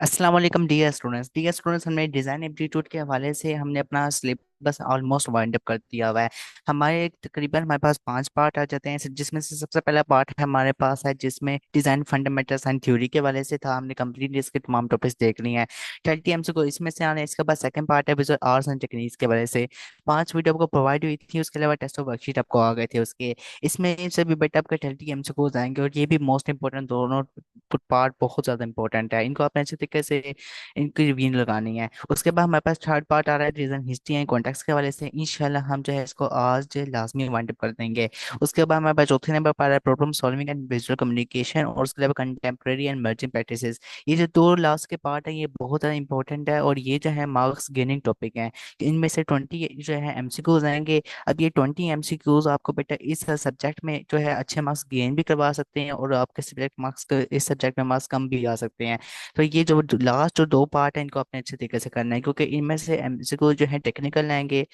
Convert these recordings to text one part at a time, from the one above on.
अस्सलाम वालेकुम dear students हमने डिज़ाइन एप्टीट्यूड के हवाले से हमने अपना सिलेबस ऑलमोस्ट वाइंड अप कर दिया हुआ है। हमारे पास 5 पार्ट आ जाते हैं, जिसमें से सबसे पहला पार्ट हमारे पास है जिसमें डिज़ाइन फंडामेंटल्स एंड थ्योरी के हवाले से था। हमने कंप्लीट इसके तमाम टॉपिक्स देख लिए हैं। 30 को इसमें से आने। इसके बाद सेकंड पार्ट है विजुअल आर्ट्स एंड टेक्निक्स के हवाले से। 5 वीडियो आपको प्रोवाइड हुई थी, उसके अलावा टेस्ट और वर्कशीट आपको आ गए थे उसके। इसमें से भी बेटा आपके 30 आएंगे और ये भी मोस्ट इंपॉर्टेंट, दोनों पार्ट बहुत ज्यादा इंपॉर्टेंट है। इनको आपने अच्छे तरीके से इनकी रिवीजन लगानी है। उसके बाद हमारे पास थर्ड पार्ट आ रहा है रीजन हिस्ट्री एंड कॉन्टेक्स्ट के हवाले से। इंशाल्लाह हम जो है इसको आज जो है लाजमी वाइंड अप कर देंगे। उसके बाद हमारे पास चौथे नंबर पर आ रहा है problem solving and visual communication, और उसके अलावा कंटेम्प्रेरी एंड इमर्जिंग प्रैक्टिसेस। ये जो दो लास्ट के पार्ट है ये बहुत ज़्यादा इंपॉर्टेंट है, और ये जो है मार्क्स गेनिंग टॉपिक है। इनमें से 20 जो है एमसीक्यूज आएंगे। अब ये 20 एमसीक्यूज आपको बेटा इस सब्जेक्ट में जो है अच्छे मार्क्स गेन भी करवा सकते हैं, और आपके सब्जेक्ट मार्क्स इस सब्जेक्ट में मार्क्स कम भी आ सकते हैं। तो ये जो लास्ट जो दो पार्ट है इनको आपने अच्छे तरीके से करना है, क्योंकि इनमें से एमसीक्यू जो है टेक्निकल आएंगे,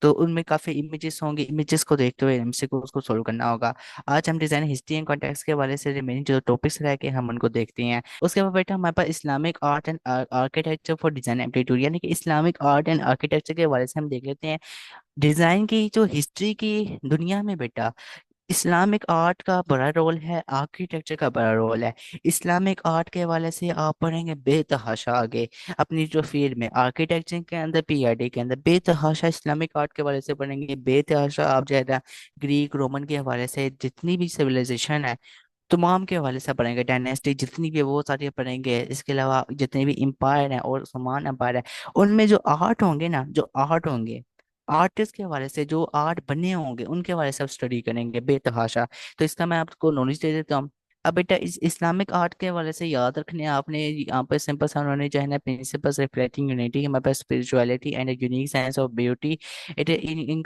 तो उनमें काफी इमेजेस होंगे। इमेजेस को देखते हुए एमसीक्यू को सोल्व करना होगा। आज हम डिजाइन हिस्ट्री एंड कॉन्टेक्स्ट के हवाले से रिमेनिंग जो टॉपिक्स रह गए हम उनको देखते हैं। उसके बाद बेटा हमारे पास Islamic art and architecture for design aptitude, यानी कि इस्लामिक आर्ट एंड आर्किटेक्चर के हवाले से हम देख लेते हैं। डिजाइन की जो हिस्ट्री की दुनिया में बेटा इस्लामिक आर्ट का बड़ा रोल है, आर्किटेक्चर का बड़ा रोल है। इस्लामिक आर्ट के हवाले से आप पढ़ेंगे बेतहाशा आगे अपनी जो फील्ड में आर्किटेक्चर के अंदर, पीआरडी के अंदर बेतहाशा इस्लामिक आर्ट के हवाले से पढ़ेंगे बेतहाशा। आप जो है ना ग्रीक रोमन के हवाले से जितनी भी सिविलाइजेशन है तमाम के हवाले से पढ़ेंगे, डायनेस्टी जितनी भी है वो सारी पढ़ेंगे। इसके अलावा जितने भी एम्पायर हैं और समान एम्पायर है उनमें जो आर्ट होंगे ना, जो आर्ट होंगे आर्टिस्ट के हवाले से, जो आर्ट बने होंगे उनके हवाले से आप स्टडी करेंगे बेतहाशा। तो इसका मैं आपको नॉलेज दे देता हूँ। अब बेटा इस इस्लामिक आर्ट के हवाले से याद रखने आपने यहाँ पे सिंपल सा उन्होंने जो है ना प्रिंसिपल्स रिफ्लेक्टिंग यूनिटी, हमारे पास spirituality and unique sense of beauty, it in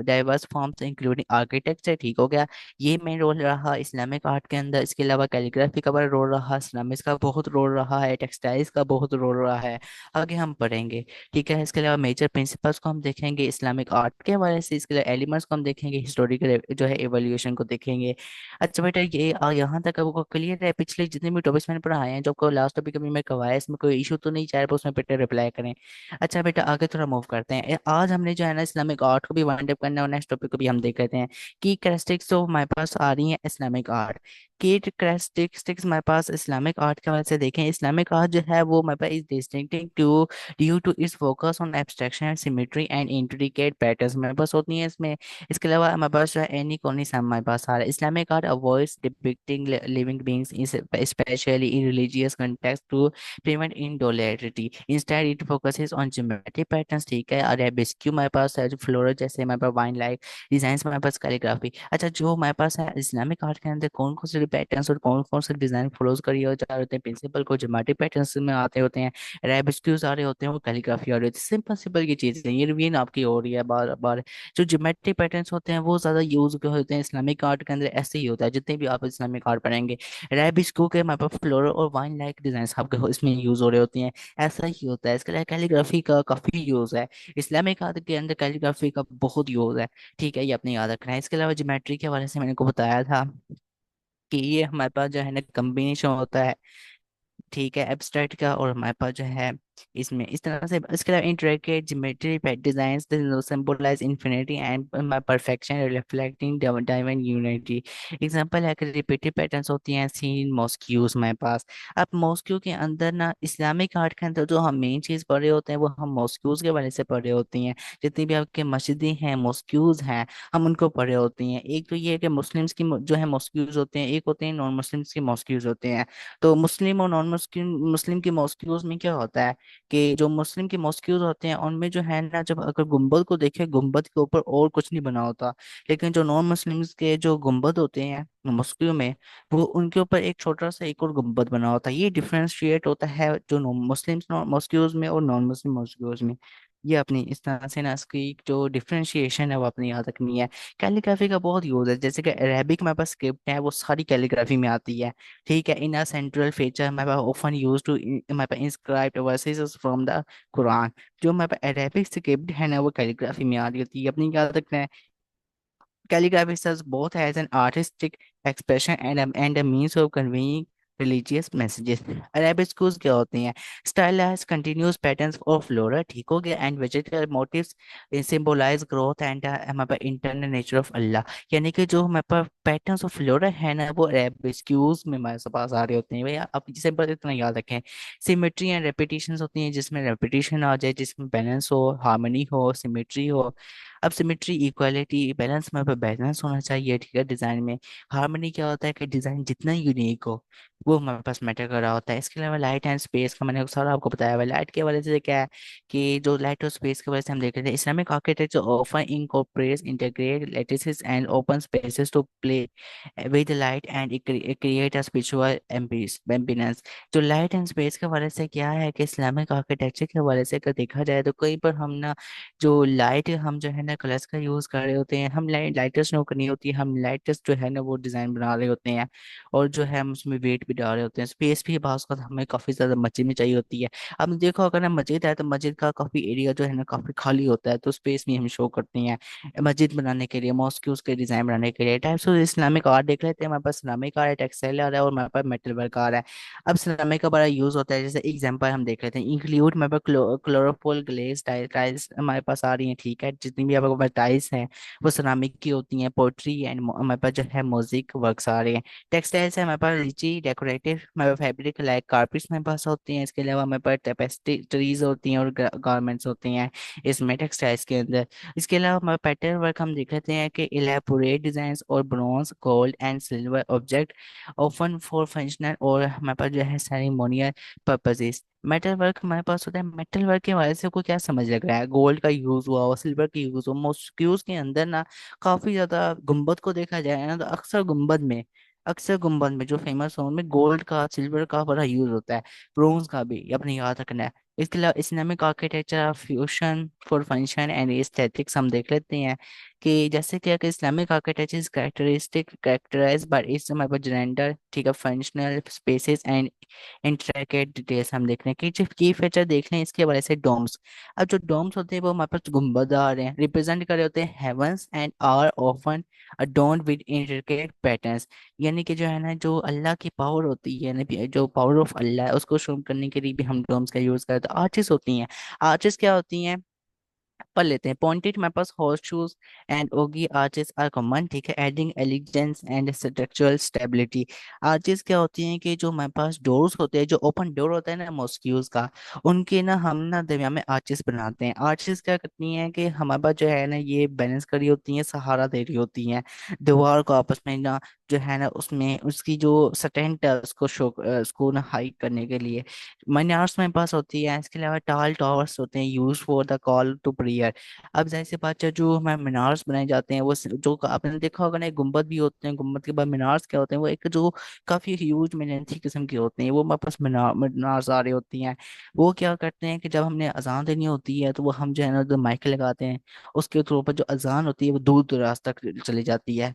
diverse forms including architecture, ठीक हो गया। ये मेन रोल रहा इस्लामिक आर्ट के अंदर। इसके अलावा कैलीग्राफी का बड़ा रोल रहा, इस्लामिक्स का बहुत रोल रहा है, टेक्सटाइल्स का बहुत रोल रहा है। आगे हम पढ़ेंगे, ठीक है। इसके अलावा मेजर प्रिंसिपल्स को हम देखेंगे इस्लामिक आर्ट के हवाले से। इसके अलावा एलिमेंट्स को हम देखेंगे, हिस्टोरिकल जो है एवोल्यूशन को देखेंगे। अच्छा बेटा ये यहाँ तक आपको क्लियर है? पिछले जितने भी टॉपिक्स मैंने पढ़ाए हैं, जो आपको लास्ट टॉपिक अभी मैं करवाया, इसमें कोई इशू तो नहीं चाह रहा उसमें बेटा रिप्लाई करें? अच्छा बेटा आगे थोड़ा मूव करते हैं। आज हमने जो है ना इस्लामिक आर्ट को भी वाइंड अप करना है, और नेक्स्ट टॉपिक को भी हम देख लेते हैं की कैरेक्टरिस्टिक्स जो हमारे पास आ रही है इस्लामिक आर्ट की। कैरेक्टरिस्टिक्स हमारे पास इस्लामिक आर्ट के वजह से देखें। इस्लामिक आर्ट जो है वो हमारे पास is distinctive to due to its focus on abstraction symmetry and intricate patterns हमारे पास होती हैं इसमें। इसके अलावा हमारे पास जो है एनी कॉनिस हमारे पास आ रहा है। Islamic art avoids depicting living beings specially in religious context to prevent indolarity. Instead, it focuses on geometric patterns, ठीक है। और रेबिस्क्यू हमारे पास है, जो फ्लोरल जैसे हमारे पास वाइन लाइक डिजाइन हमारे पास, कैलीग्राफी। अच्छा जो हमारे पास है इस्लामिक आर्ट के अंदर कौन कौन से पैटर्न्स और कौन कौन से डिजाइन फॉलोज करिए जा रहे होते हैं, प्रिंसिपल को ज्योमेट्रिक पैटर्न्स में आते होते हैं, रेबिस्क्यूज आ रहे होते हैं, वो कैलीग्राफी आ रही होती है। सिंपल सिंपल की चीज है, ये रिवीजन आपकी हो रही है बार बार। जो ज्योमेट्रिक पैटर्न्स होते हैं वो ज्यादा यूज होते हैं इस्लामिक आर्ट के अंदर, ऐसे ही होता है जितने भी आप इस्लामिक आर्ट पढ़ेंगे। रेबिस्क्यू के हमारे पास फ्लोरल और वाइन लाइक डिजाइन आपके इसमें यूज हो रहे होती हैं, ऐसा ही होता है। इसके लिए कैलीग्राफी का काफी यूज है, इस्लामिक आर्ट के अंदर कैलीग्राफी का बहुत यूज है, ठीक है। ये अपने याद रखना है। इसके अलावा ज्योमेट्री के हवाले से मैंने को बताया था कि ये हमारे पास जो है ना कम्बिनेशन होता है, ठीक है, एब्स्ट्रैक्ट का और हमारे पास जो है इसमें इस तरह से। इसके अलावा intricate geometry designs symbolize infinity and perfection reflecting divine unity. Example है कि रिपीटेड पैटर्न्स होती हैं सीन मॉस्क्यूज हमारे पास। अब मॉस्क्यू के अंदर ना इस्लामिक आर्ट के अंदर जो हम मेन चीज पढ़ रहे होते हैं वो हम मॉस्क्यूज के बारे से पढ़ रहे होती हैं। जितनी भी आपके मस्जिदें हैं मॉस्क्यूज हैं हम उनको पढ़ रहे होती हैं। एक तो ये है कि मुस्लिम्स की जो है मॉस्क्यूज होते हैं, एक होते हैं नॉन मुस्लिम्स की मॉस्क्यूज होते हैं। तो मुस्लिम और नॉन मुस्लिम मुस्लिम की मॉस्क्यूज में क्या होता है कि जो मुस्लिम के मॉस्क्यूज होते हैं उनमें जो है ना, जब अगर गुंबद को देखे गुंबद के ऊपर और कुछ नहीं बना होता। लेकिन जो नॉन मुस्लिम्स के जो गुंबद होते हैं मॉस्क्यू में, वो उनके ऊपर एक छोटा सा एक और गुंबद बना होता है। ये डिफरेंशिएट होता है जो मुस्लिम्स मॉस्क्यूज में और नॉन मुस्लिम मॉस्क्यूज में। ये अपनी इस तरह से ना इसकी जो डिफरेंशिएशन है वो अपनी याद रखनी है। कैलीग्राफी का बहुत यूज है, जैसे कि अरेबिक में पास स्क्रिप्ट है वो सारी कैलीग्राफी में आती है, ठीक है। इन अ सेंट्रल फीचर मैं ऑफन यूज टू मैं inscribe versus from the Quran. जो मैं अरेबिक स्क्रिप्ट है ना वो कैलीग्राफी में आ रही होती है, अपनी याद रखना है। Calligraphy serves both as an artistic expression and a means of conveying religious messages. Arabesques क्या होती हैं? Stylize continuous patterns of flora, ठीक हो गया, and vegetal motifs symbolize growth and हमारे पास इंटरनल नेचर ऑफ अल्लाह। यानी कि जो हमारे पास पैटर्न्स ऑफ फ्लोरा है ना, वो अरेबिस्कुस में हमारे पास आ रहे होते हैं भैया। आप सिंपल इतना याद रखें। सिमेट्री एंड रेपिटेशंस होती हैं, जिसमें रेपिटेशन आ जाए, जिसमें बैलेंस हो, हार्मनी हो, सिमेट्री हो। अब सिमेट्री, इक्वालिटी, बैलेंस में बैलेंस होना चाहिए, ठीक है, डिजाइन में। हार्मनी क्या होता है कि डिजाइन जितना यूनिक हो वो हमारे पास मैटर कर रहा होता है। इसके अलावा लाइट एंड स्पेस का मैंने सारा आपको बताया हुआ है। लाइट के वजह से क्या है कि जो लाइट और स्पेस की वजह से हम देख रहे थे, Islamic architecture offer incorporates integrate lattices and open spaces to play with light and create a spiritual ambience. जो लाइट एंड स्पेस के वजह से क्या है कि इस्लामिक आर्किटेक्चर के वजह से अगर देखा जाए तो कहीं पर हम ना जो लाइट हम जो है ना कलर्स का यूज कर रहे होते हैं, हम लाइटर्स नो करनी होती है, हम लाइटर्स जो है ना वो डिजाइन बना रहे होते हैं। और जो है हम उसमें वेट भी डाल रहे होते हैं। स्पेस भी बात का हमें काफी ज्यादा मस्जिद में चाहिए होती है। अब देखो अगर ना मस्जिद है तो मस्जिद का काफी एरिया जो है ना काफी खाली होता है, तो स्पेस भी हम शो करते हैं मस्जिद बनाने के लिए, मॉस्क के डिजाइन बनाने के लिए। टाइप्स ऑफ इस्लामिक आर्ट देख लेते हैं। हमारे पास इस्लामिक आर्ट है, टेक्सटाइल आर्ट है, और हमारे पास मेटल वर्क आर्ट है। अब इस्लामिक का बड़ा यूज होता है, जैसे एग्जांपल हम देख लेते हैं। इंक्लूड हमारे पास क्लोरोफोल ग्लेज टाइल्स हमारे पास आ रही हैं, ठीक है। जितनी भी हमारे पास टाइल्स हैं वो सिरामिक की होती हैं। पोट्री एंड हमारे पास जो है मोज़ेक वर्क्स आ रहे हैं। टेक्सटाइल्स है हमारे पास रिची डेकोरेटिव हमारे फैब्रिक लाइक कारपेट्स हमारे पास होती हैं। इसके अलावा हमारे पास टेपेस्ट्रीज होती हैं और गारमेंट्स होती हैं इसमें टेक्सटाइल्स के अंदर। इसके अलावा हमारे पैटर्न वर्क हम देख लेते हैं कि इलेबोरेट डिजाइन और bronze gold and silver object often for functional और हमारे पास जो है सेरेमोनियल पर्पजेस। मेटल वर्क हमारे पास होता है। मेटल वर्क के वजह से को क्या समझ लग रहा है? गोल्ड का यूज हुआ और सिल्वर का यूज हुआ। मॉस्क्यूज के अंदर ना काफी ज्यादा गुंबद को देखा जाए ना तो अक्सर गुंबद में जो फेमस हो उनमें गोल्ड का सिल्वर का बड़ा यूज होता है। ब्रोंज का भी अपने याद रखना है। इसके अलावा Islamic architecture fusion for function and aesthetics हम देख लेते हैं कि जैसे कि अगर Islamic architecture is characterize by its हमारे पास जेंडर, ठीक है, functional spaces and intricate details हम देख रहे हैं कि जो की फीचर देख रहे हैं इसके वजह से डोम्स। अब जो डोम्स होते हैं वो हमारे पास गुंबददार हैं, रिप्रेजेंट कर रहे होते हैं heavens and are often adorned with intricate patterns. यानी कि जो है ना जो अल्लाह की पावर होती है ना, जो पावर ऑफ अल्लाह है उसको शो करने के लिए भी हम डोम्स का यूज करते हैं। आर्चेस होती हैं। आर्चेस क्या होती हैं? पढ़ लेते हैं। पॉइंटेड हमारे पास horse shoes and ogee arches are common, ठीक है, adding elegance and structural stability. Arches क्या होती हैं कि जो हमारे पास डोर्स होते हैं, जो ओपन डोर होता है ना मॉस्क्यूज का, उनके ना हम ना दरमियान में आर्चेस बनाते हैं। आर्चेस क्या करती हैं कि हमारे पास जो है ना ये बैलेंस करी होती हैं, सहारा दे रही होती हैं दीवार को आपस में ना, जो है ना उसमें उसकी जो स्ट्रेंथ है उसको शो उसको ना हाइक करने के लिए। मीनार्स में पास होती है। इसके अलावा टाल टावर्स होते हैं use for the call to prayer. अब जाहिर सी बात है जो हमारे मीनार्स बनाए जाते हैं वो जो आपने देखा होगा ना, एक गुम्बद भी होते हैं। गुम्बद के बाद मीनार्स क्या होते हैं, वो एक जो काफी ह्यूज मेहनती किस्म के होते हैं, वो हमारे पास मीनार्स आ रही होती हैं। वो क्या करते हैं कि जब हमने अजान देनी होती है तो वो हम जो है ना जो माइक लगाते हैं, उसके थ्रू पर जो अजान होती है वो दूर दराज तक चली जाती है।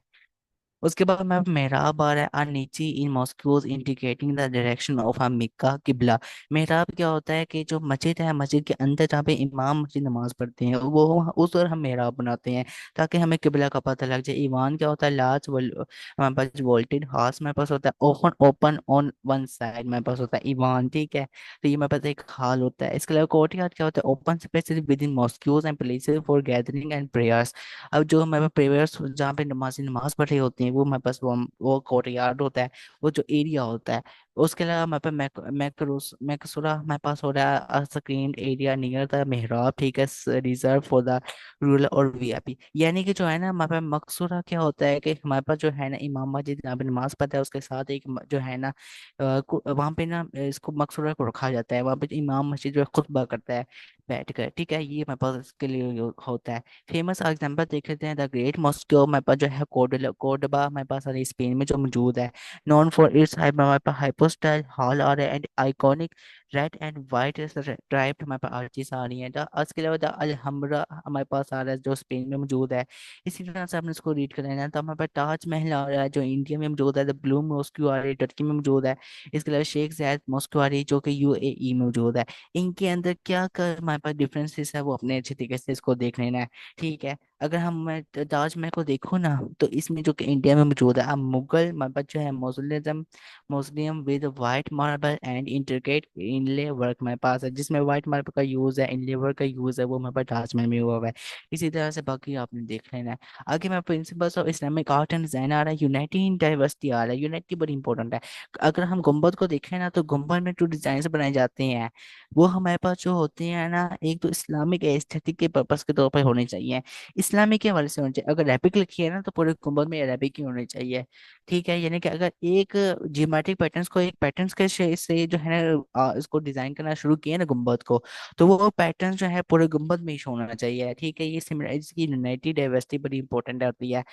उसके बाद मैं मेहराब आ रहा है नीचे in mosques indicating the direction of a Mecca qibla. मेहराब क्या होता है कि जो मस्जिद है, मस्जिद के अंदर जहाँ पे इमाम मस्जिद नमाज पढ़ते हैं वो उस और हम मेहराब बनाते हैं ताकि हमें किबला का पता लग जाए। ईवान क्या होता है? लार्ज हमारे पास वोल्टेड हाउस मेरे पास होता है, open open on one side मेरे पास होता है ईवान, ठीक है। तो ये मेरे पास एक हाल होता है। इसके अलावा कोर्टयार्ड क्या होता है? Open space within mosques and places for gathering and prayers. अब जो हमारे प्रेयर्स जहाँ पे नमाजी नमाज पढ़ रही होती हैं वो हमारे पास वो कोर्टयार्ड होता है, वो जो एरिया होता है। उसके अलावा हमारे पास मैकसूरा हमारे पास हो रहा है स्क्रीन एरिया नियर द मेहराब, ठीक है, रिजर्व फॉर द रूरल और वीआईपी। यानी कि जो है ना हमारे पास मकसूरा क्या होता है कि हमारे पास जो है ना इमाम मस्जिद जहाँ पे नमाज पढ़ता है उसके साथ एक जो है ना वहाँ पे ना इसको मकसूरा को रखा जाता है। वहाँ पे इमाम मस्जिद जो है खुतबा करता है बैठ कर, ठीक है। ये हमारे पास इसके लिए होता है। फेमस एग्जांपल देख लेते हैं। द ग्रेट मॉस्को हमारे पास जो है कोर्डोबा हमारे पास अरे स्पेन में जो मौजूद है। नॉन फॉर इट्स हमारे पास हाइपोस्टाइल हॉल और and iconic red and white stripe हमारे पास आर्चीज आ रही हैं। उसके अलावा द अलहम्ब्रा हमारे पास आ रहा है जो स्पेन में मौजूद है। इसी तरह से हमने इसको रीड कर लेना है। तो हमारे पास ताजमहल आ रहा है जो इंडिया में मौजूद है, द ब्लू मॉस्क्यू आ रही है टर्की में मौजूद है। इसके अलावा शेख जायद मॉस्क्यू आ रही है जो कि यूएई में मौजूद है। इनके अंदर क्या कर हमारे पास डिफरेंसेस है वो अपने अच्छे तरीके से इसको देख लेना है। ठीक है, अगर हम मैं ताजमहल को देखो ना, तो इसमें जो कि इंडिया में मौजूद है, अब मुगल हमारे पास जो है mausoleum mausoleum with white marble and intricate inlay work हमारे पास है, जिसमें वाइट मार्बल का यूज है, इनले वर्क का यूज है, वो हमारे पास ताजमहल में हुआ हुआ है। इसी तरह से बाकी आपने देख लेना है। आगे मैं principles of Islamic art and design आ रहा है, यूनाइटी इन डाइवर्सिटी आ रहा है। यूनाइटी बड़ी इंपॉर्टेंट है। अगर हम गुम्बद को देखें ना, तो गुम्बद में जो डिजाइन बनाए जाते हैं वो हमारे पास जो होते हैं ना, एक तो इस्लामिक एस्थेटिक के पर्पस के तौर पर होने चाहिए, इस्लामिक के हवाले से होने चाहिए। अगर अरेबिक लिखी है ना, तो पूरे गुम्बद में अरेबिक ही होनी चाहिए। ठीक है, यानी कि अगर एक जियोमेट्रिक पैटर्न्स को एक पैटर्न्स के से जो है ना इसको डिजाइन करना शुरू किया ना गुम्बद को, तो वो पैटर्न जो है पूरे गुम्बद में ही show होना चाहिए। ठीक है, ये सिमिलर इसकी यूनाइटेड डाइवर्सिटी बड़ी इंपॉर्टेंट होती है,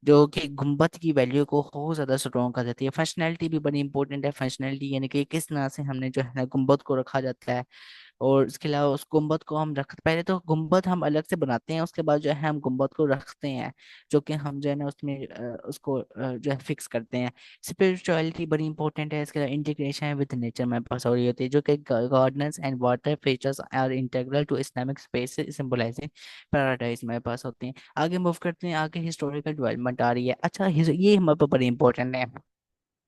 जो कि गुम्बद की वैल्यू को बहुत ज्यादा स्ट्रॉन्ग कर देती है। फंक्शनैलिटी भी बड़ी इंपॉर्टेंट है। फंक्शनैलिटी यानी कि किस तरह से हमने जो है ना गुम्बद को रखा जाता है, और इसके अलावा उस गुम्बद को हम रख पहले तो गुम्बद हम अलग से बनाते हैं, उसके बाद जो है हम गुम्बद को रखते हैं, जो कि हम जो है ना उसमें उसको जो है फिक्स करते हैं। स्पिरिचुअलिटी बड़ी इंपॉर्टेंट है। इसके अलावा इंटीग्रेशन विद नेचर में पास हो रही होती है, जो कि gardens and water features are integral to Islamic space symbolizing paradise में पास होती हैं। आगे मूव करते हैं, आगे हिस्टोरिकल डेवलपमेंट आ रही है। अच्छा, ये हमारे पर बड़ी इंपॉर्टेंट है।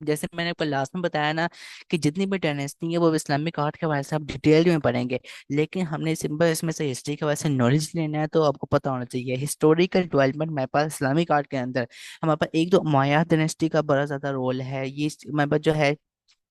जैसे मैंने आपको लास्ट में बताया ना कि जितनी भी डायनेस्टी है वो इस्लामिक आर्ट के बारे से आप डिटेल में पढ़ेंगे, लेकिन हमने सिंपल इसमें से हिस्ट्री के बारे से नॉलेज लेना है, तो आपको पता होना चाहिए हिस्टोरिकल डेवलपमेंट हमारे पास इस्लामिक आर्ट के अंदर। हमारे पास एक तो उमैय्यद डायनेस्टी का बड़ा ज्यादा रोल है। ये हमारे पास जो है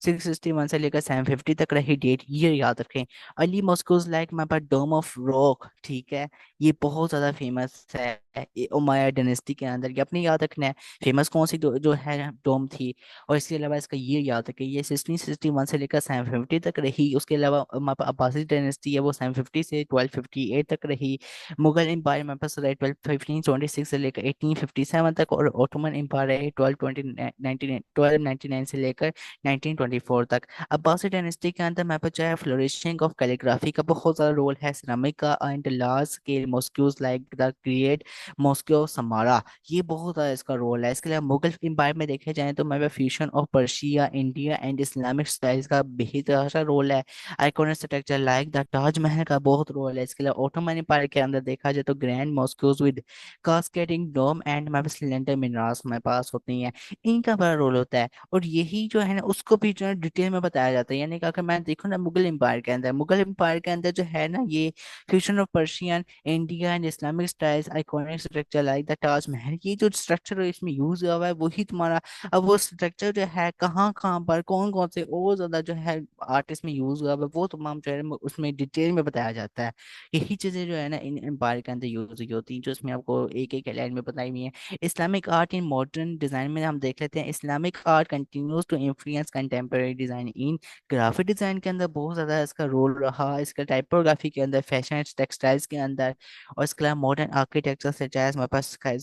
661 से लेकर 750 तक रही डेट, ये याद रखें। अली मॉस्कोज लाइक हमारे पास डोम ऑफ रॉक, ठीक है, ये बहुत ज्यादा फेमस है ये उमैय्यद डायनेस्टी के अंदर, ये अपने याद रखना है। फेमस कौन सी जो है डोम थी। और इसके अलावा इसका ये याद रखें, ये 1661 से लेकर 750 तक रही। उसके अलावा हमारे पास अब्बासी डायनेस्टी है, वो 750 से 1258 तक रही। मुगल एम्पायर हमारे पास रहा 1526 से लेकर 1857 तक, और ओटोमन एम्पायर है 1299 से लेकर 1924 तक। अब्बासी डायनेस्टी के अंदर मैं जो है फ्लोरिशिंग ऑफ कैलीग्राफी का बहुत ज़्यादा रोल है, सिरामिक का and large scale mosques like the great mosque of Samarra, ये बहुत ज़्यादा इसका रोल है। इसके अलावा मुगल एम्पायर में देखे जाए तो मैं fusion of Persia India and Islamic styles का बेहद सा रोल है। Iconic structure like the Taj Mahal का बहुत रोल है। इसके अलावा ओटोमन एम्पायर के अंदर देखा जाए तो grand mosques with cascading dome and मैं सिलेंडर मीनार्स हमारे पास होती हैं, इनका बड़ा रोल होता है। और यही जो है ना उसको भी जो है डिटेल में बताया जाता है। यानी कि अगर मैं देखूँ ना मुगल एम्पायर के अंदर, मुगल एम्पायर के अंदर जो है ना ये fusion of Persian India and Islamic styles iconic structure like the Taj Mahal, ये जो स्ट्रक्चर इसमें यूज हुआ है वही तुम्हारा। अब वो स्ट्रक्चर जो है कहाँ कहाँ पर कौन कौन से और ज्यादा जो है आर्टिस्ट में यूज हुआ है वो तमाम जो है उसमें डिटेल में बताया जाता है। यही चीजें जो है ना इन एम्पायर के अंदर यूज हुई होती हैं, जो इसमें आपको एक एक लाइन में बताई हुई है। Islamic art in modern design में हम देख लेते हैं, Islamic art continues to influence contemporary design in graphic design के अंदर बहुत ज्यादा इसका रोल रहा, इसका टाइपोग्राफी के अंदर, फैशन टेक्सटाइल्स के अंदर, और इसके अलावा मॉडर्न आर्किटेक्चर से चाहे हमारे पास sky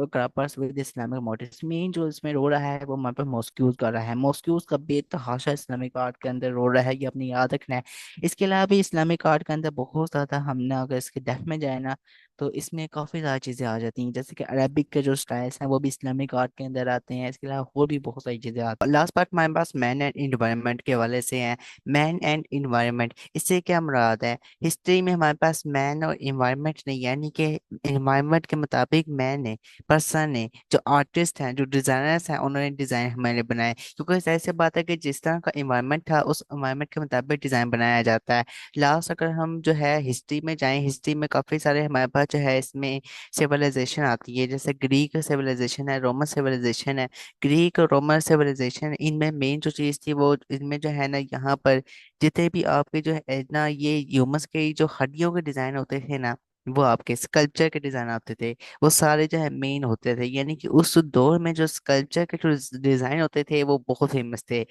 क्रापर्स with Islamic motifs, main जो इसमें रोल रहा है वो हमारे पास मॉस्क्यूज का रहा है। मॉस्क्यूज का बेतहाशा इस्लामिक आर्ट के अंदर रोल रहा है, ये अपनी याद रखना है। इसके अलावा भी इस्लामिक आर्ट के अंदर बहुत ज्यादा हमने अगर इसके डेप्थ में जाए ना, तो इसमें काफ़ी ज़्यादा चीज़ें आ जाती हैं, जैसे कि अरबिक के जो स्टाइल्स हैं वो भी इस्लामिक आर्ट के अंदर आते हैं। इसके अलावा और भी बहुत सारी चीज़ें आती हैं। लास्ट पार्ट हमारे पास मैन एंड इन्वायरमेंट के हवाले से है। मैन एंड इन्वायरमेंट, इससे क्या मुराद है? हिस्ट्री में हमारे पास मैन और इन्वायरमेंट नहीं, यानी कि इन्वायरमेंट के मुताबिक मैन है, पर्सन है, जो आर्टिस्ट हैं, जो डिज़ाइनर्स हैं, उन्होंने डिज़ाइन हमारे बनाए, क्योंकि जाहिर सी बात है कि जिस तरह का इन्वायरमेंट था उस इन्वायरमेंट के मुताबिक डिज़ाइन बनाया जाता है। लास्ट अगर हम जो है हिस्ट्री में जाएं, हिस्ट्री में काफ़ी सारे हमारे पास जो है इसमें सिविलाइजेशन आती है, जैसे ग्रीक सिविलाइजेशन है, रोमन सिविलाइजेशन है। ग्रीक और रोमन सिविलाइजेशन, इनमें मेन जो चीज़ थी वो इनमें जो है ना यहाँ पर जितने भी आपके जो है ना ये ह्यूमंस के जो हड्डियों के डिज़ाइन होते थे ना, वो आपके स्कल्पचर के डिज़ाइन आते थे, वो सारे जो है मेन होते थे। यानी कि उस दौर में जो स्कल्पचर के जो डिज़ाइन होते थे वो बहुत फेमस थे।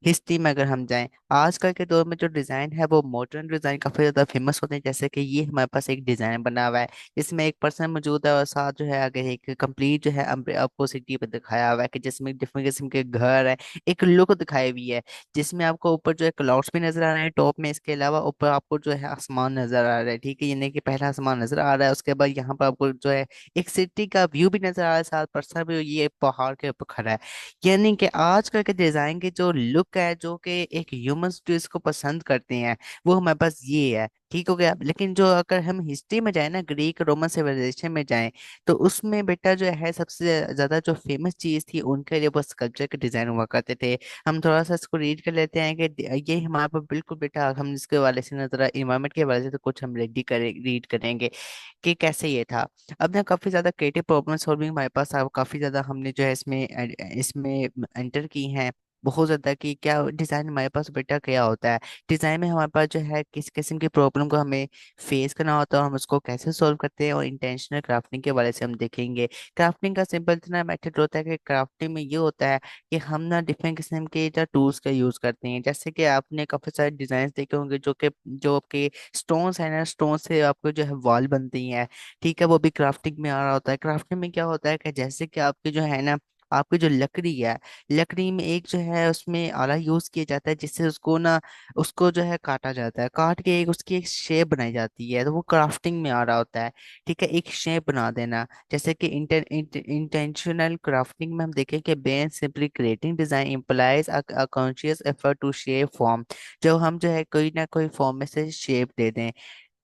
हिस्ट्री में अगर हम जाएं, आजकल के दौर में जो डिजाइन है वो मॉडर्न डिजाइन काफी ज्यादा फेमस होते हैं। जैसे कि ये हमारे पास एक डिजाइन बना हुआ है जिसमें एक पर्सन मौजूद है और साथ जो है आगे एक कंप्लीट जो है आपको सिटी पे दिखाया हुआ है कि जिसमें डिफरेंट किस्म के घर है, एक लुक दिखाई हुई है जिसमें आपको ऊपर जो है क्लाउड्स भी नजर आ रहे हैं टॉप में। इसके अलावा ऊपर आपको जो है आसमान नजर आ रहा है, ठीक है, यानी कि पहला आसमान नजर आ रहा है। उसके बाद यहाँ पर आपको जो है एक सिटी का व्यू भी नजर आ रहा है, साथ पर्सन भी ये पहाड़ के ऊपर खड़ा है। यानी कि आजकल के डिजाइन की जो लुक है, जो कि एक ह्यूमंस जो इसको पसंद करते हैं, वो हमारे पास ये है। ठीक हो गया। लेकिन जो अगर हम हिस्ट्री में जाए ना, ग्रीक रोमन सिविलाइजेशन में जाएं, तो उसमें बेटा जो है सबसे ज्यादा जो फेमस चीज थी उनके लिए वो स्कल्पचर के डिजाइन हुआ करते थे। हम थोड़ा सा इसको रीड कर लेते हैं कि ये हमारे पर बिल्कुल बेटा, हम इसके वाले से ना जरा इन्वायरमेंट के वाले से तो कुछ हम रीड करेंगे कि कैसे ये था। अब ना काफी ज्यादा क्रिएटिव प्रॉब्लम सॉल्विंग हमारे पास अब काफी ज्यादा हमने जो है इसमें एंटर की हैं बहुत ज्यादा। कि क्या डिजाइन हमारे पास बेटा क्या होता है, डिजाइन में हमारे पास जो है किस किस्म की प्रॉब्लम को हमें फेस करना होता है, हम उसको कैसे सॉल्व करते हैं। और इंटेंशनल क्राफ्टिंग के बारे से हम देखेंगे। क्राफ्टिंग का सिंपल इतना मेथड होता है कि क्राफ्टिंग में ये होता है कि हम ना डिफरेंट किस्म के जो टूल्स का यूज करते हैं। जैसे कि आपने काफी सारे डिजाइन देखे होंगे जो आपके स्टोन्स है ना, स्टोन से आपको जो है वॉल बनती हैं, ठीक है, वो भी क्राफ्टिंग में आ रहा होता है। क्राफ्टिंग में क्या होता है कि जैसे कि आपकी जो है ना, आपकी जो लकड़ी है, लकड़ी में एक जो है उसमें आला यूज किया जाता है जिससे उसको ना, उसको जो है काटा जाता है, काट के एक उसकी एक शेप बनाई जाती है, तो वो क्राफ्टिंग में आ रहा होता है। ठीक है, एक शेप बना देना। जैसे कि इंटेंशनल क्राफ्टिंग में हम देखें कि been simply creating design implies a conscious effort to shape form. जो हम जो है कोई ना कोई फॉर्म में से शेप दे दें,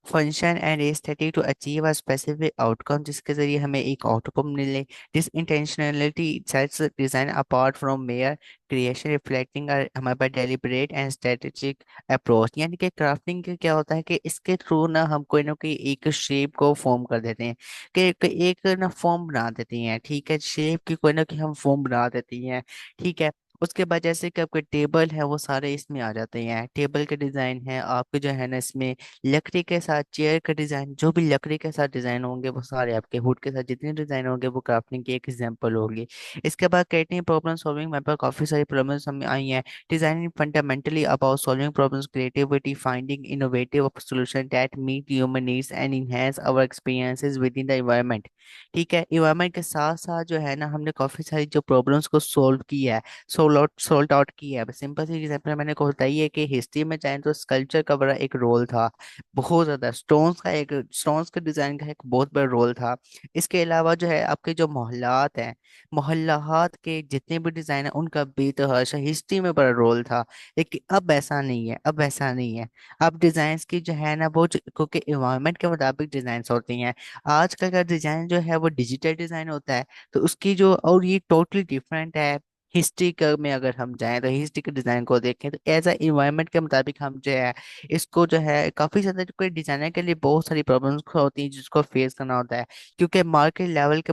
function and aesthetic to achieve a specific outcome, जिसके जरिए हमें एक आउटकम मिले। This intentionality sets design apart from mere creation reflecting हमारे पास डेलिबरेट एंड स्ट्रेटेजिक अप्रोच। यानी कि क्राफ्टिंग के क्या होता है कि इसके थ्रू ना हम कोई ना कोई एक शेप को फॉर्म कर देते हैं, कि एक ना फॉर्म बना देते हैं, ठीक है, शेप की कोई ना कोई हम फॉर्म बना देते हैं। ठीक है। उसके बाद जैसे कि आपके टेबल है वो सारे इसमें आ जाते हैं, टेबल के डिजाइन है आपके जो है ना इसमें, लकड़ी के साथ चेयर का डिजाइन, जो भी लकड़ी के साथ डिजाइन होंगे वो सारे आपके वुड के साथ जितने डिजाइन होंगे वो क्राफ्टिंग की एक एग्जांपल होगी। इसके बाद क्रिएटिव प्रॉब्लम सॉल्विंग में पर काफी सारी प्रॉब्लम्स हमें आई हैं। Designing fundamentally about solving problems, creativity, finding innovative solution that meet human needs and enhance our experiences within the environment. ठीक है, इन्वायरमेंट के साथ साथ जो है ना हमने काफी सारी जो प्रॉब्लम्स को सॉल्व किया है, सोल्ट आउट किया है। सिंपल सी एग्जांपल मैंने को बताई है कि हिस्ट्री में चाहे तो स्कल्पचर का बड़ा एक रोल था, बहुत ज्यादा स्टोन्स के डिजाइन का एक बहुत बड़ा रोल था। इसके अलावा जो है आपके जो मोहल्लात हैं, मोहल्लात के जितने भी डिजाइन है उनका भी तो हर्ष हिस्ट्री में बड़ा रोल था। लेकिन अब ऐसा नहीं है, अब ऐसा नहीं है। अब डिजाइन्स की जो है ना वो क्योंकि इन्वायरमेंट के मुताबिक डिजाइन्स होती हैं। आजकल का डिजाइन जो है वो डिजिटल डिजाइन होता है, तो उसकी जो, और ये टोटली डिफरेंट है। हिस्ट्री का में अगर हम जाएं तो हिस्ट्री के डिजाइन को देखें तो एज अ इन्वायरमेंट के मुताबिक हम जो है इसको जो है काफी ज्यादा, कोई डिजाइनर के लिए बहुत सारी प्रॉब्लम्स होती हैं जिसको फेस करना होता है। क्योंकि मार्केट लेवल के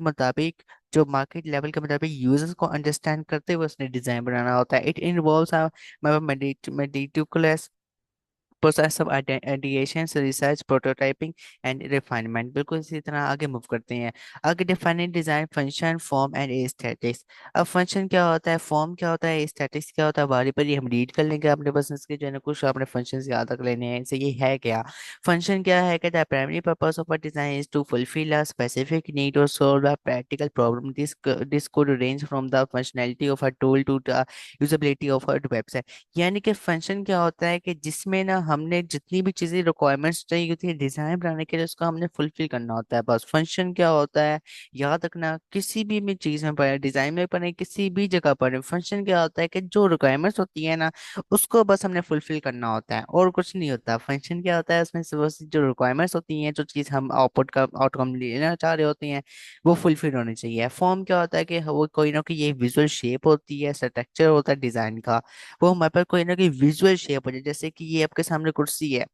मुताबिक यूजर्स को अंडरस्टैंड करते हुए उसने डिजाइन बनाना होता है। It involves meticulous process of ideation, research, prototyping and refinement. बिल्कुल इसी तरह आगे मूव करते हैं। आगे defining design function form and aesthetics. अब फंक्शन क्या होता है, फॉर्म क्या होता है, एस्थेटिक्स क्या होता है, बारी बारी हम रीड कर लेंगे अपने बस इसके जो है ना कुछ अपने फंक्शन याद रख लेने हैं। इसे ये है क्या, फंक्शन क्या है, कि the primary purpose of a design is to fulfil a specific need और solve a practical problem. This could range from the functionality of a tool to the usability of a website। यानी कि function क्या होता है कि जिसमें ना हमने जितनी भी चीजें रिक्वायरमेंट्स चाहिए होती है डिजाइन बनाने के लिए उसको हमने फुलफिल करना होता है। बस फंक्शन क्या होता है, याद रखना, किसी भी चीज में पढ़े, डिजाइन में पढ़े, किसी भी जगह पढ़े, फंक्शन क्या होता है कि जो रिक्वायरमेंट्स होती है ना उसको बस हमने फुलफिल करना होता है और कुछ नहीं होता। फंक्शन क्या होता है, उसमें से बस जो रिक्वायरमेंट्स होती हैं, जो चीज हम आउटपुट का आउटकम लेना चाह रहे होते हैं वो फुलफिल होनी चाहिए। फॉर्म क्या होता है कि वो कोई ना कोई ये विजुअल शेप होती है, स्ट्रक्चर होता है डिजाइन का, वो हमारे पास कोई ना कोई विजुअल शेप हो जाए। जैसे कि ये आपके सामने कुर्सी है,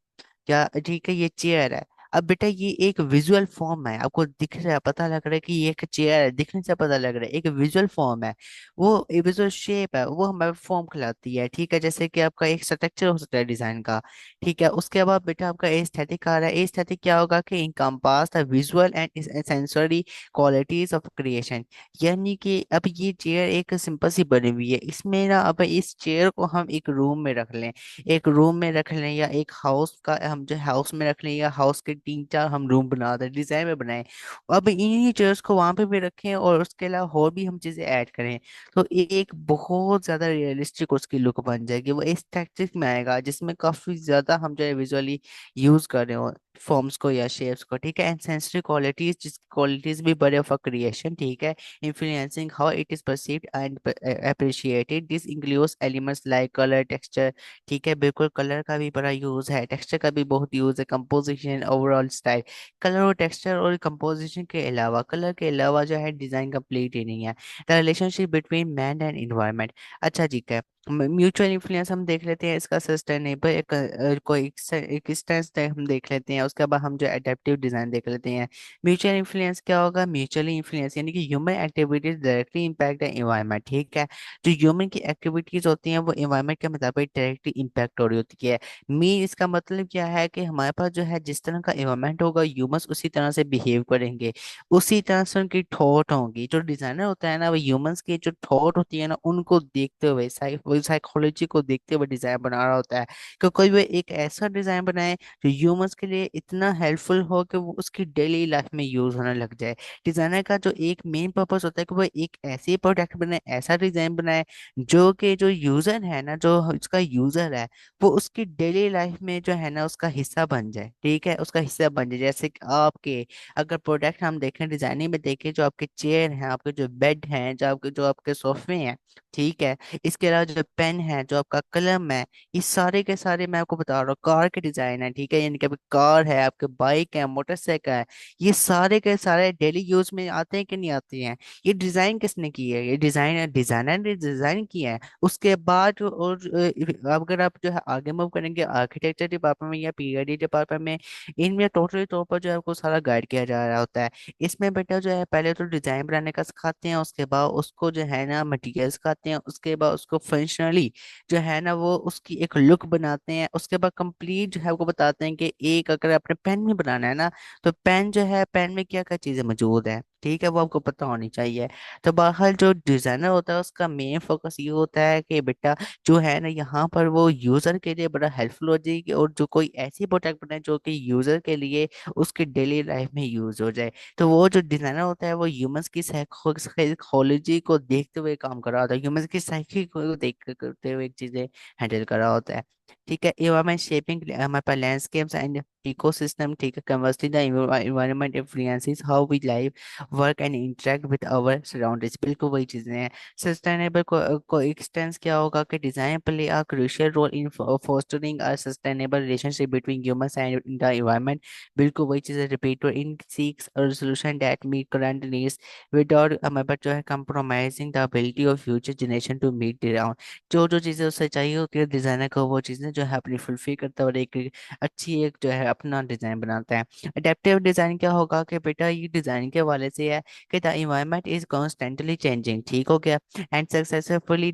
क्या ठीक है, ये चेयर है। अब बेटा ये एक विजुअल फॉर्म है, आपको दिख रहा है, पता लग रहा है कि ये एक चेयर है, दिखने से पता लग रहा है एक विजुअल फॉर्म है। वो एक विजुअल शेप है, वो हमें फॉर्म कहलाती है, ठीक है। जैसे कि आपका एक स्ट्रक्चर हो सकता है डिजाइन का, ठीक है। उसके बाद बेटा आपका एस्थेटिक आ रहा है। एस्थेटिक क्या होगा कि encompass the visual and sensory qualities of creation. यानी कि अब ये चेयर एक सिंपल सी बनी हुई है, इसमें ना अब इस चेयर को हम एक रूम में रख लें, एक रूम में रख लें, या एक हाउस का हम जो हाउस में रख लें, या हाउस के तीन चार हम रूम बना दें, डिजाइन में बनाएं। अब इन्हीं चेयर्स को वहां पे भी रखें और उसके अलावा और भी हम चीजें ऐड करें, तो एक बहुत ज्यादा रियलिस्टिक उसकी लुक बन जाएगी। वो एस्थेटिक में आएगा जिसमें काफी ज्यादा हम जो है विजुअली यूज कर रहे हो फॉर्म्स को या शेप्स को, ठीक है। एंड सेंसरी क्वालिटीज, जिस क्वालिटीज भी बड़े ऑफ अ क्रिएशन, ठीक है, influencing how it is perceived and appreciated. This includes elements like colour, texture, ठीक है, बिल्कुल कलर का भी बड़ा यूज है, टेक्सचर का भी बहुत यूज है, कंपोजिशन, ओवरऑल स्टाइल। कलर और टेक्सचर और कंपोजिशन के अलावा, कलर के अलावा जो है डिजाइन कंप्लीट ही नहीं है। The relationship between man and environment. अच्छा ठीक है, म्यूचुअल इन्फ्लुएंस हम देख लेते हैं, इसका सस्टेनेबल कोई एक स्टेंस हम देख लेते हैं, उसके बाद हम जो एडेप्टिव डिजाइन देख लेते हैं। म्यूचुअल इन्फ्लुएंस क्या होगा? म्यूचुअली इन्फ्लुएंस यानी कि human activities directly impact the environment, ठीक है। जो ह्यूमन की एक्टिविटीज होती हैं वो एनवायरनमेंट के मुताबिक डायरेक्टली इम्पैक्ट हो रही होती है। मीन इसका मतलब क्या है कि हमारे पास जो है जिस तरह का एनवायरनमेंट होगा, ह्यूमंस उसी तरह से बिहेव करेंगे, उसी तरह से उनकी थॉट होंगी। जो डिजाइनर होता है ना, वो ह्यूमंस की जो थॉट होती है ना, उनको देखते हुए साइकोलॉजी को देखते हुए डिजाइन बना रहा होता है, कि कोई वो एक ऐसा डिजाइन बनाए जो ह्यूमंस के लिए इतना हेल्पफुल हो कि वो उसकी डेली लाइफ में यूज होने लग जाए। डिजाइनर का जो एक मेन पर्पस होता है कि वो एक ऐसी प्रोडक्ट बनाए, ऐसा डिजाइन बनाए जो कि जो यूजर है ना, जो उसका यूजर है, वो उसकी डेली लाइफ में जो है ना उसका हिस्सा बन जाए, ठीक है, उसका हिस्सा बन जाए। जैसे कि आपके अगर प्रोडक्ट हम देखें, डिजाइनिंग में देखें, जो आपके चेयर हैं, आपके जो बेड हैं, जो आपके सोफे हैं, ठीक है, इसके अलावा जो पेन है, जो आपका कलम है, ये सारे के सारे मैं आपको बता रहा हूँ कार के डिजाइन है, ठीक है। यानी कि आपकी कार है, आपके बाइक है, मोटरसाइकिल है, ये सारे के सारे डेली यूज में आते हैं कि नहीं आते हैं? ये डिजाइन किसने की है? ये डिजाइनर ने डिजाइन किया है। उसके बाद अगर आप जो है आगे मूव करेंगे आर्किटेक्चर डिपार्टमेंट में या पीआईडी डिपार्टमेंट में, इनमें टोटली तौर पर जो है आपको सारा गाइड किया जा रहा होता है। इसमें बेटा जो है पहले तो डिजाइन बनाने का सिखाते हैं, उसके बाद उसको जो है ना मटेरियल सिखाते हैं, उसके बाद उसको फंक्शनली जो है ना वो उसकी एक लुक बनाते हैं, उसके बाद कंप्लीट जो है आपको बताते हैं कि एक अगर आपने पेन भी बनाना है ना, तो पेन जो है, पेन में क्या क्या चीजें मौजूद है, ठीक है, वो आपको पता होनी चाहिए। तो बाहर जो डिजाइनर होता है उसका मेन फोकस ये होता है कि बेटा जो है ना यहाँ पर वो यूजर के लिए बड़ा हेल्पफुल हो जाएगी, और जो कोई ऐसी प्रोडक्ट बनाए जो कि यूजर के लिए उसकी डेली लाइफ में यूज हो जाए। तो वो जो डिजाइनर होता है वो ह्यूमंस की साइकोलॉजी को देखते हुए काम कर रहा होता है, ह्यूमंस की साइकी को देख करते हुए चीजें हैंडल कर रहा होता है, ठीक है। एनवायरमेंट शेपिंग हमारे पास लैंडस्केप्स एंड इकोसिस्टम, ठीक है। Conversely the environment influences how we live, work and interact with our surroundings, बिल्कुल वही चीजें हैं। सस्टेनेबल कोएक्सिस्टेंस क्या होगा कि design play a crucial role in fostering a sustainable relationship between humans and the environment, बिल्कुल वही चीजें रिपीट, और इन seeks a solution that meet current needs without हमारे पास जो है compromising the ability of future generation to meet their own। जो जो चीजें उससे चाहिए होती है डिजाइनर को, वो चीजें जो है अपनी फुलफिल करता है और एक अच्छी एक जो है अपना डिजाइन बनाता है। अडेप्टिव डिजाइन क्या होगा कि बेटा ये डिजाइन के हवाले से है कि the environment is constantly changing, ठीक हो गया, and successfully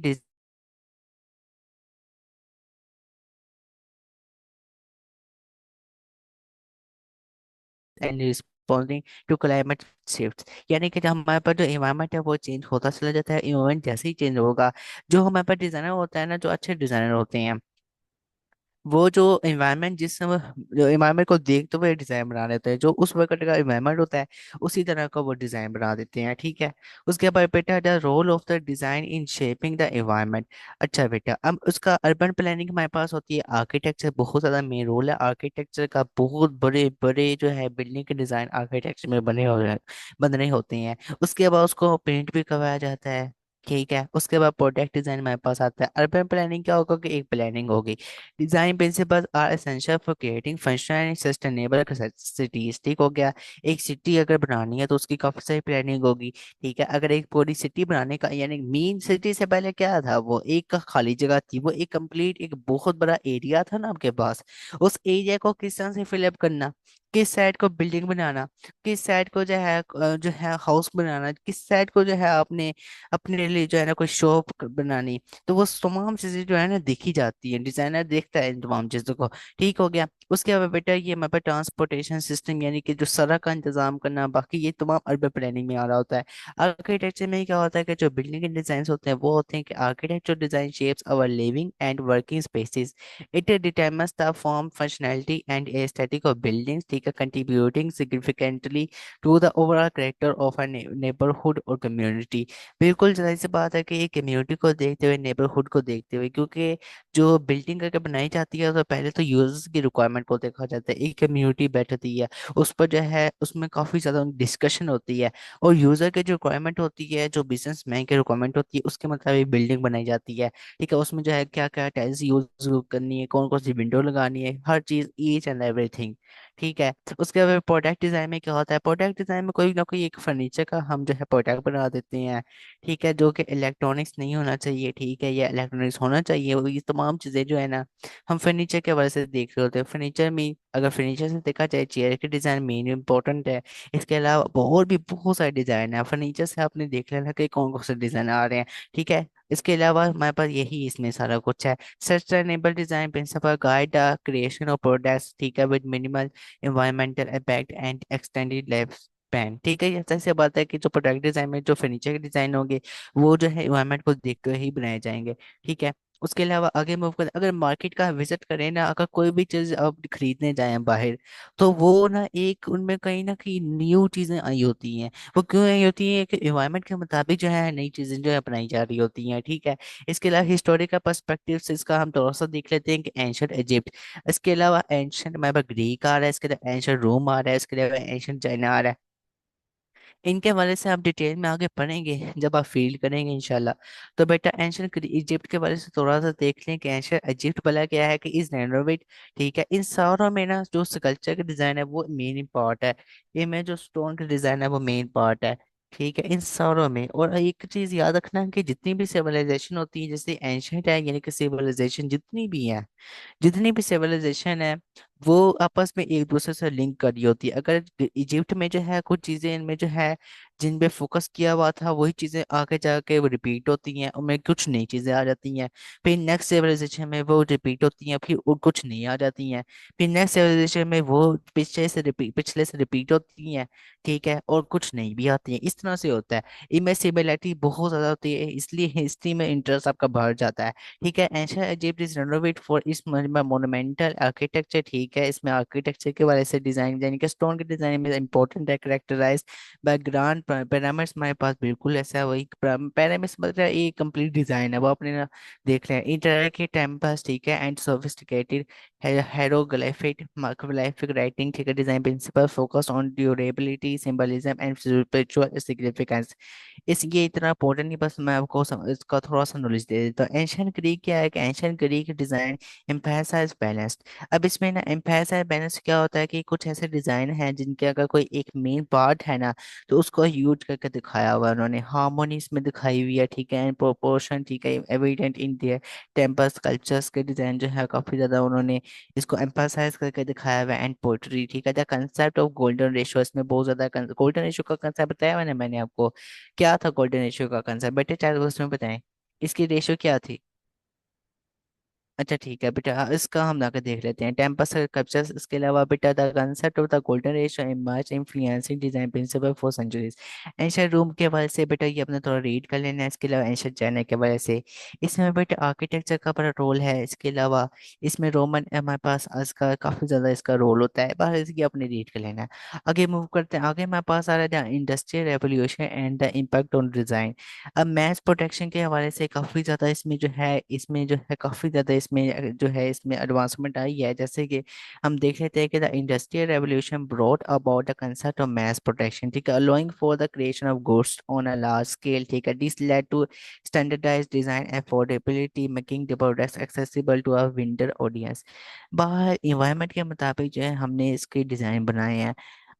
and responding to climate shift. यानी कि जब हमारे पास जो इन्वायरमेंट है वो चेंज होता चला जाता है, इन्वायरमेंट जैसे ही चेंज होगा, जो हमारे पास डिजाइनर होता है ना, जो अच्छे डिजाइनर होते हैं, वो जो इन्वायरमेंट जिस समय जो इन्वायरमेंट को देखते हुए डिजाइन बना लेते हैं, जो उस वक्त का इन्वायरमेंट होता है उसी तरह का वो डिजाइन बना देते हैं, ठीक है। उसके बाद बेटा the role of the design in shaping the environment. अच्छा बेटा, अब उसका अर्बन प्लानिंग हमारे पास होती है, आर्किटेक्चर बहुत ज्यादा मेन रोल है आर्किटेक्चर का, बहुत बड़े बड़े जो है बिल्डिंग के डिजाइन आर्किटेक्चर में बन रहे होते हैं। उसके बाद उसको पेंट भी करवाया जाता है, ठीक है। उसके बाद प्रोडक्ट डिजाइन हमारे पास आता है। अर्बन प्लानिंग क्या होगा कि एक प्लानिंग होगी। Design principles are essential for creating functional and sustainable cities, ठीक हो गया। एक सिटी अगर बनानी है तो उसकी काफी सारी प्लानिंग होगी, ठीक है। अगर एक पूरी सिटी बनाने का यानी मेन सिटी से पहले क्या था, वो एक खाली जगह थी, वो एक कंप्लीट एक बहुत बड़ा एरिया था ना आपके पास, उस एरिया को किस तरह से फिलअप करना, किस साइड को बिल्डिंग बनाना, किस साइड को जो है हाउस बनाना, किस साइड को जो है अपने अपने लिए जो है ना कोई शॉप बनानी। तो वो तमाम चीजें जो है ना देखी जाती है, डिजाइनर देखता है इन तमाम चीजों को। ठीक हो गया। उसके बाद बेटा ये हमारे पास ट्रांसपोर्टेशन सिस्टम, यानी कि जो सड़क का इंतजाम करना, बाकी ये तमाम अर्बन प्लानिंग में आ रहा होता है। आर्किटेक्चर में क्या होता है कि जो बिल्डिंग के डिजाइन होते हैं वो होते हैं कि architecture design shapes our living and working spaces. It determines the form, functionality, and aesthetic of buildings, ठीक है, contributing significantly to the overall character of a neighborhood or community। बिल्कुल जाहिर सी बात है कि एक कम्युनिटी को देखते हुए, नेबरहुड को देखते हुए, क्योंकि जो बिल्डिंग करके बनाई जाती है तो पहले तो यूजर्स की रिक्वायरमेंट को देखा जाता है। एक कम्युनिटी बैठती है, उस पर जो है उसमें काफ़ी ज़्यादा डिस्कशन होती है, और यूज़र की जो रिक्वायरमेंट होती है, जो बिजनेसमैन की रिक्वायरमेंट होती है, उसके मुताबिक बिल्डिंग बनाई जाती है। ठीक है, उसमें जो है क्या क्या टाइल्स यूज करनी है, कौन कौन सी विंडो लगानी है, हर चीज ईच एंड एवरीथिंग। ठीक है। उसके बाद प्रोडक्ट डिजाइन में क्या होता है, प्रोडक्ट डिजाइन में कोई ना कोई एक फर्नीचर का हम जो है प्रोडक्ट बना देते हैं। ठीक है, जो कि इलेक्ट्रॉनिक्स नहीं होना चाहिए, ठीक है, या इलेक्ट्रॉनिक्स होना चाहिए, वो ये तमाम चीजें जो है ना हम फर्नीचर के वजह से देख रहे होते हैं। फर्नीचर में अगर फर्नीचर से देखा जाए, चेयर के डिजाइन मेन इंपॉर्टेंट है। इसके अलावा और भी बहुत सारे डिजाइन है, फर्नीचर से आपने देख लेना कि कौन कौन से डिजाइन आ रहे हैं। ठीक है। इसके अलावा हमारे पास यही इसमें सारा कुछ है। Sustainable design principle guide the creation of products, ठीक है, with minimal environmental impact and extended life span. ठीक है, ये ऐसे बात है कि जो प्रोडक्ट डिजाइन में जो फर्नीचर के डिजाइन होंगे वो जो है इन्वायरमेंट को देखते हुए ही बनाए जाएंगे। ठीक है। उसके अलावा आगे मूव करें, अगर मार्केट का विजिट करें ना, अगर कोई भी चीज आप खरीदने जाएं बाहर, तो वो ना एक उनमें कहीं ना कहीं न्यू चीजें आई होती हैं। वो क्यों आई होती है कि इन्वायरमेंट के मुताबिक जो है नई चीजें जो है अपनाई जा रही होती हैं। ठीक है। इसके अलावा हिस्टोरिकल पर्सपेक्टिव से इसका हम थोड़ा सा देख लेते हैं कि एंशंट इजिप्ट, इसके अलावा एंशंट हमारे पास ग्रीक आ रहा है, इसके अलावा एंशंट रोम आ रहा है, इसके अलावा एंशंट चाइना आ रहा है। इनके बारे से आप डिटेल में आगे पढ़ेंगे जब आप फील करेंगे इंशाल्लाह। तो बेटा एंशंट इजिप्ट के बारे से थोड़ा सा देख लें कि एंशंट इजिप्ट भला क्या है, कि इस रेनोवेट। ठीक है, इन सारों में ना जो स्कल्पचर का डिजाइन है वो मेन पार्ट है, इनमें जो स्टोन का डिजाइन है वो मेन पार्ट है। ठीक है, इन सारों में। और एक चीज याद रखना कि जितनी भी सिविलाइजेशन होती है, जैसे एंशंट है, यानी कि सिविलाइजेशन जितनी भी है, जितनी भी सिविलाइजेशन है, वो आपस में एक दूसरे से लिंक कर रही होती है। अगर इजिप्ट में जो है कुछ चीजें इनमें जो है जिन पे फोकस किया हुआ था, वही चीजें आगे जाके वो रिपीट होती हैं, उनमें कुछ नई चीजें आ जाती हैं। फिर नेक्स्ट सिविलाइजेशन में वो रिपीट होती हैं, फिर वो कुछ नई आ जाती हैं। फिर नेक्स्ट सिविलाइजेशन में वो पिछले से रिपीट होती हैं। ठीक है, और कुछ नई भी आती हैं। इस तरह से होता है, इनमें सिमिलरिटी बहुत ज्यादा होती है, इसलिए हिस्ट्री में इंटरेस्ट आपका बढ़ जाता है। ठीक है, ancient Egypt is renovate for इस मोनुमेंटल आर्किटेक्चर। ठीक है, इसमें आर्किटेक्चर के वजह से डिजाइन, यानी कि स्टोन के डिजाइन में इंपॉर्टेंट है, कैरेक्टराइज बाय ग्रांड पिरामिड्स। हमारे पास बिल्कुल ऐसा है, वही पिरामिड्स मतलब एक कंप्लीट डिजाइन है, वो अपने ना देख लें। इंटरैक्टिव टेम्पल्स, ठीक है, and sophisticated hieroglyphic micrographic writing. ठीक है, design principle focus on durability, symbolism and spiritual significance. इस ये इतना इंपॉर्टेंट नहीं, बस मैं आपको इसका थोड़ा सा नॉलेज दे देता हूँ। एंशियंट ग्रीक क्या है, कि ancient Greek design emphasize balanced. अब इसमें ना एम्फेसाइज बैलेंस क्या होता है, कि कुछ ऐसे डिजाइन हैं जिनके अगर कोई एक मेन पार्ट है ना, तो उसको यूज करके दिखाया हुआ है उन्होंने, हार्मोनी इसमें दिखाई हुई है। ठीक है, एंड प्रोपोर्शन, ठीक है, evident in their temples cultures के डिजाइन जो है काफी ज्यादा उन्होंने इसको एम्फेसाइज करके दिखाया हुआ है। एंड पोइट्री, ठीक है, the concept of golden ratio, इसमें बहुत ज्यादा गोल्डन रेशियो का कंसेप्ट बताया मैंने आपको। क्या था गोल्डन रेशियो का कंसेप्ट बेटे, चार उसमें बताएं, इसकी रेशियो क्या थी। अच्छा ठीक है बेटा, इसका हम जाकर देख लेते हैं, टेम्पस स्कल्पचर्स। इसके अलावा बेटा the concept of the golden ratio emerge influencing design principle for centuries. Ancient Rome के हवाले से बेटा ये अपने थोड़ा रीड कर लेना है। इसके अलावा एंशियंट चाइना के हवाले से इसमें बेटा आर्किटेक्चर का बड़ा रोल है। इसके अलावा इसमें रोमन हमारे पास इसका काफी ज्यादा इसका रोल होता है, बस इसकी अपने रीड कर लेना है। आगे मूव करते हैं, आगे हमारे पास आ रहा है industrial revolution and the impact on design. अब मैथ प्रोटेक्शन के हवाले से काफ़ी ज़्यादा इसमें जो है काफ़ी ज़्यादा इसमें जो है इसमें एडवांसमेंट आई है। जैसे कि हम देख लेते हैं कि the industrial revolution brought about the concept of mass production. ठीक है, allowing for the creation of goods on a large scale. ठीक है, this led to standardize design affordability, making the products accessible to a wider audience. बाहर environment के मुताबिक जो है हमने इसके डिज़ाइन बनाए हैं।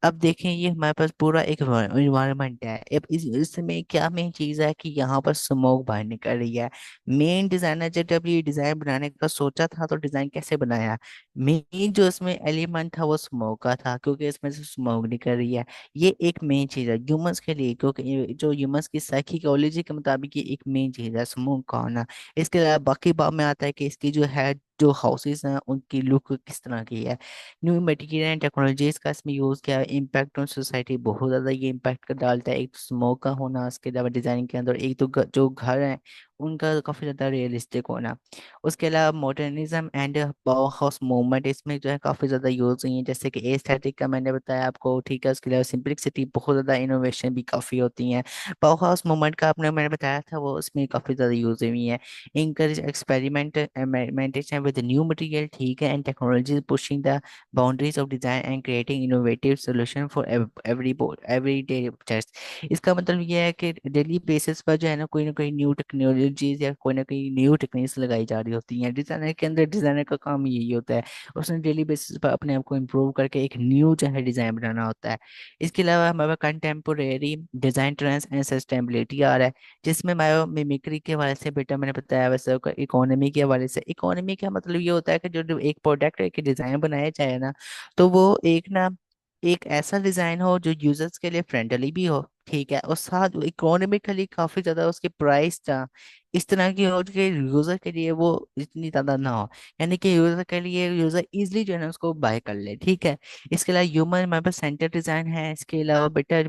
अब देखें ये हमारे पास पूरा एक इन्वायरमेंट है। अब इसमें क्या मेन चीज़ है कि यहाँ पर स्मोक बाहर निकल रही है। मेन डिजाइनर जब ये डिजाइन बनाने का सोचा था तो डिजाइन कैसे बनाया, मेन जो इसमें एलिमेंट था वो स्मोक का था, क्योंकि इसमें से स्मोक निकल रही है। ये एक मेन चीज़ है ह्यूमंस के लिए, क्योंकि ये जो ह्यूमंस की साइकियोलॉजी के मुताबिक ये एक मेन चीज़ है स्मोक का होना। इसके अलावा बाकी बात में आता है कि इसकी जो है जो हाउसेस हैं उनकी लुक किस तरह की है। न्यू मटेरियल एंड टेक्नोलॉजीज का इसमें यूज़ किया है। इम्पैक्ट ऑन सोसाइटी बहुत ज़्यादा ये इम्पैक्ट कर डालता है। एक तो स्मोक का होना, उसके अलावा डिज़ाइन के अंदर एक तो जो घर है उनका काफ़ी ज़्यादा रियलिस्टिक होना। उसके अलावा modernism and power house movement इसमें जो है काफ़ी ज़्यादा यूज़ हुई है, जैसे कि एस्थेटिक का मैंने बताया आपको, ठीक है। उसके अलावा सिंप्लिसिटी, बहुत ज़्यादा इनोवेशन भी काफ़ी होती हैं। पावर हाउस मूवमेंट का आपने मैंने बताया था वो उसमें काफ़ी ज़्यादा यूज़ हुई है। encourage experimentation with new material, ठीक है, and technologies pushing the boundaries of design and creating innovative solution for everyday objects। इसका मतलब ये है कि डेली बेसिस पर जो है ना कोई न्यू टेक्नोलॉजीज या कोई ना कोई न्यू टेक्निक्स लगाई जा रही होती हैं। डिजाइनर के अंदर डिजाइनर का काम यही होता है, उसने डेली बेसिस पर अपने आप को इम्प्रूव करके एक न्यू जो है डिजाइन बनाना होता है। इसके अलावा हमारे contemporary design trends and sustainability आ रहा है, जिसमें बायो मिमिक्री के हवाले से बेटा मैंने बताया, वैसे इकोनॉमी के हवाले से। इकोनॉमी का मतलब ये होता है कि जो एक प्रोडक्ट एक डिजाइन बनाया जाए ना, तो वो एक ऐसा डिजाइन हो जो यूजर्स के लिए फ्रेंडली भी हो, ठीक है, और साथ इकोनॉमिकली काफी ज्यादा उसकी प्राइस था इस तरह की हो कि यूजर के लिए वो इतनी ज्यादा ना हो, यानी कि यूजर के लिए यूजर इजिली जो है ना उसको बाय कर ले, ठीक है। इसके अलावा ह्यूमन हमारे पास सेंटर डिजाइन है। इसके अलावा बेटा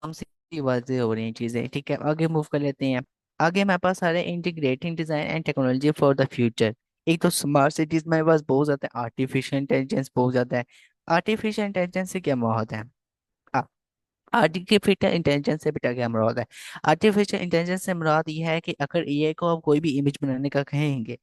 से वाजे हो रही हैं चीजें, ठीक है। आगे मूव कर लेते हैं। आगे हमारे पास आ रहे हैं integrating design and technology for the future. एक तो स्मार्ट सिटीज में पास बहुत ज्यादा है, आर्टिफिशियल इंटेलिजेंस बहुत ज्यादा है। आर्टिफिशियल इंटेलिजेंस से क्या मुराद है? आर्टिफिशियल इंटेलिजेंस से बेटा क्या मुराद है? आर्टिफिशियल इंटेलिजेंस से मुराद ये है कि अगर एआई को आप कोई भी इमेज बनाने का कहेंगे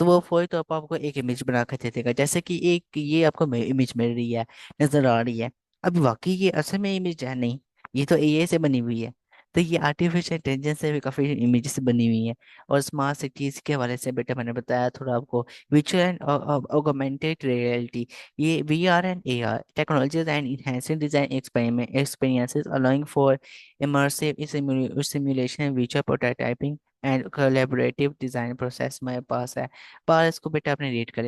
तो वो फौरी तौर पर आपको एक इमेज बना कर दे देगा, जैसे कि एक ये आपको इमेज मिल रही है, नजर आ रही है। अब वाकई ये असल में इमेज है नहीं, ये तो एआई से बनी हुई है। तो ये आर्टिफिशियल इंटेलिजेंस से भी काफी इमेजेस बनी हुई है। और स्मार्ट सिटीज के हवाले से बेटा मैंने बताया थोड़ा आपको, विजुअल एंड ऑगमेंटेड रियलिटी, ये VR and AR technologies and enhancing design experiences, allowing for immersive simulation, virtual prototyping and collaborative design process हमारे पास है। पर इसको बेटा अपने रेट करें।